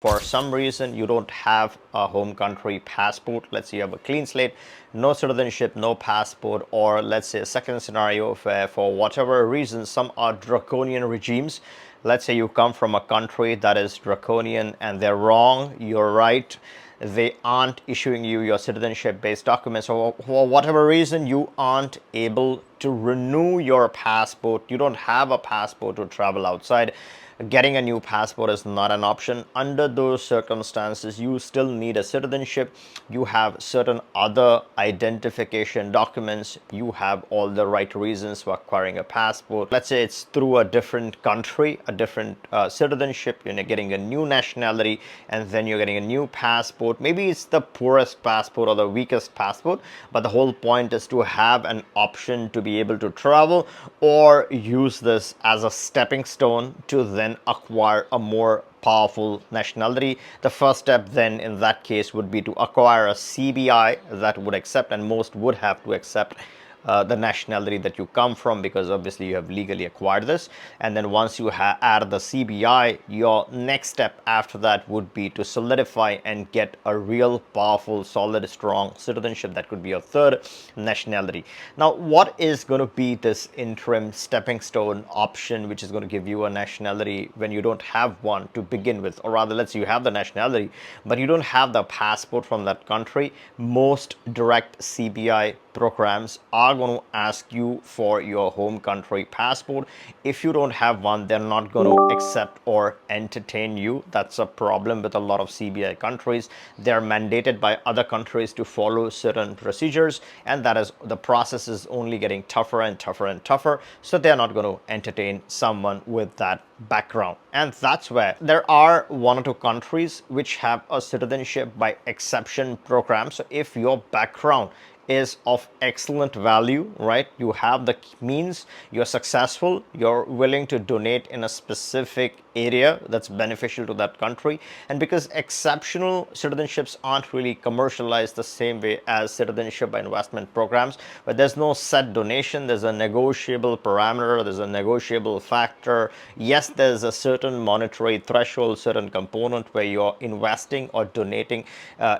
for some reason you don't have a home country passport, let's say you have a clean slate, no citizenship, no passport, or let's say a second scenario where for whatever reason some are draconian regimes. Let's say you come from a country that is draconian and they're wrong, you're right, they aren't issuing you your citizenship based documents, or for whatever reason you aren't able to renew your passport, you don't have a passport to travel outside, getting a new passport is not an option. Under those circumstances, you still need a citizenship. You have certain other identification documents. You have all the right reasons for acquiring a passport. Let's say it's through a different country, a different citizenship. You're getting a new nationality, and then you're getting a new passport. Maybe it's the poorest passport or the weakest passport, but the whole point is to have an option to be able to travel or use this as a stepping stone to then acquire a more powerful nationality. The first step then in that case would be to acquire a CBI that would accept, and most would have to accept the nationality that you come from, because obviously you have legally acquired this. And then once you add the CBI, your next step after that would be to solidify and get a real powerful, solid, strong citizenship that could be your third nationality. Now, what is going to be this interim stepping stone option which is going to give you a nationality when you don't have one to begin with? Or rather, let's say you have the nationality but you don't have the passport from that country. Most direct CBI programs are going to ask you for your home country passport. If you don't have one, they're not going to accept or entertain you. That's a problem with a lot of CBI countries. They're mandated by other countries to follow certain procedures, and that is, the process is only getting tougher and tougher and tougher. So they're not going to entertain someone with that background. And that's where there are one or two countries which have a citizenship by exception program. So if your background is of excellent value, right? You have the means, you're successful, you're willing to donate in a specific area that's beneficial to that country. And because exceptional citizenships aren't really commercialized the same way as citizenship by investment programs, but there's no set donation, there's a negotiable parameter, there's a negotiable factor. Yes, there's a certain monetary threshold, certain component where you're investing or donating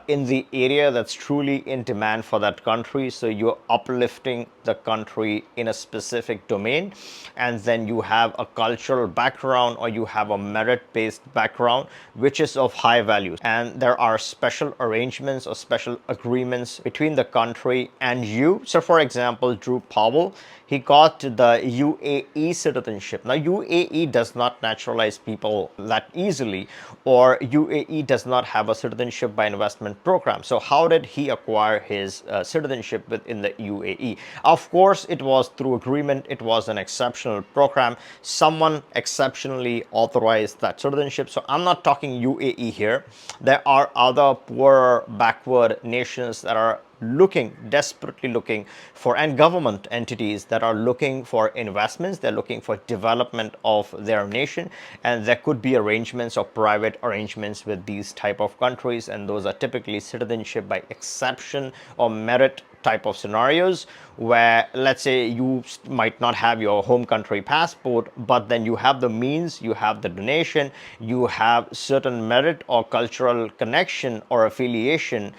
in the area that's truly in demand for that country. So you're uplifting the country in a specific domain, and then you have a cultural background or you have a merit-based background which is of high value, and there are special arrangements or special agreements between the country and you. So for example, Drew Powell, he got the UAE citizenship. Now UAE does not naturalize people that easily, or UAE does not have a citizenship by investment program. So how did he acquire his citizenship within the UAE? Of course, it was through agreement. It was an exceptional program. Someone exceptionally authorized that citizenship. So I'm not talking UAE here. There are other poorer, backward nations that are desperately looking for, and government entities that are looking for investments, they're looking for development of their nation, and there could be arrangements or private arrangements with these type of countries, and those are typically citizenship by exception or merit type of scenarios, where let's say you might not have your home country passport, but then you have the means, you have the donation, you have certain merit or cultural connection or affiliation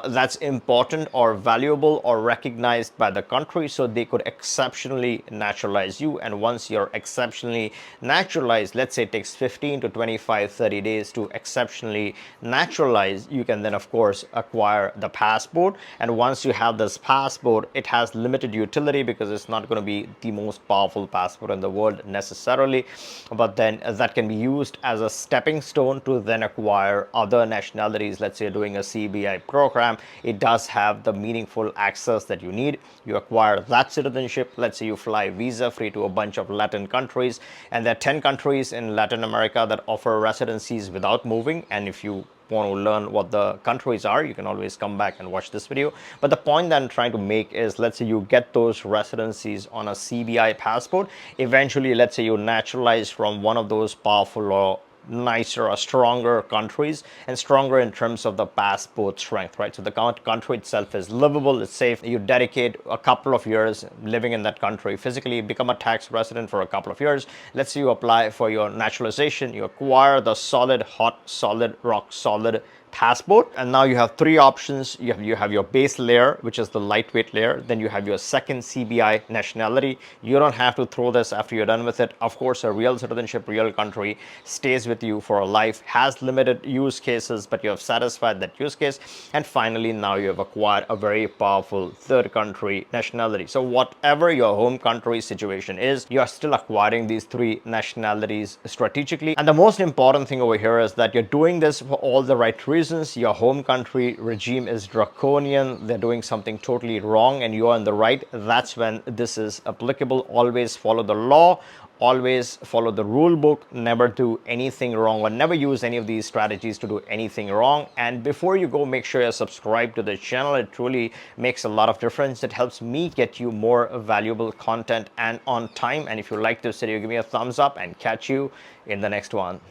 that's important or valuable or recognized by the country, so they could exceptionally naturalize you. And once you're exceptionally naturalized, let's say it takes 15 to 25, 30 days to exceptionally naturalize, you can then of course acquire the passport. And once you have this passport, it has limited utility because it's not going to be the most powerful passport in the world necessarily, but then that can be used as a stepping stone to then acquire other nationalities. Let's say you're doing a CBI program, it does have the meaningful access that you need. You acquire that citizenship. Let's say you fly visa free to a bunch of Latin countries, and there are 10 countries in Latin America that offer residencies without moving. And if you want to learn what the countries are, you can always come back and watch this video. But the point that I'm trying to make is, let's say you get those residencies on a CBI passport. Eventually, let's say you naturalize from one of those powerful or nicer or stronger countries, and stronger in terms of the passport strength, right? So the country itself is livable, it's safe. You dedicate a couple of years living in that country physically, become a tax resident for a couple of years. Let's say you apply for your naturalization, you acquire the solid, hot, solid, rock solid passport, and now you have three options. You have your base layer, which is the lightweight layer. Then you have your second CBI nationality. You don't have to throw this after you're done with it. Of course, a real citizenship, real country stays with you for a life, has limited use cases, but you have satisfied that use case. And finally, now you have acquired a very powerful third country nationality. So whatever your home country situation is, you are still acquiring these three nationalities strategically. And the most important thing over here is that you're doing this for all the right reasons. Your home country regime is draconian, they're doing something totally wrong, and you are in the right. That's when this is applicable. Always follow the law, always follow the rule book, never do anything wrong, or never use any of these strategies to do anything wrong. And before you go, make sure you're subscribed to the channel. It truly makes a lot of difference. It helps me get you more valuable content and on time. And if you like this video, give me a thumbs up, and catch you in the next one.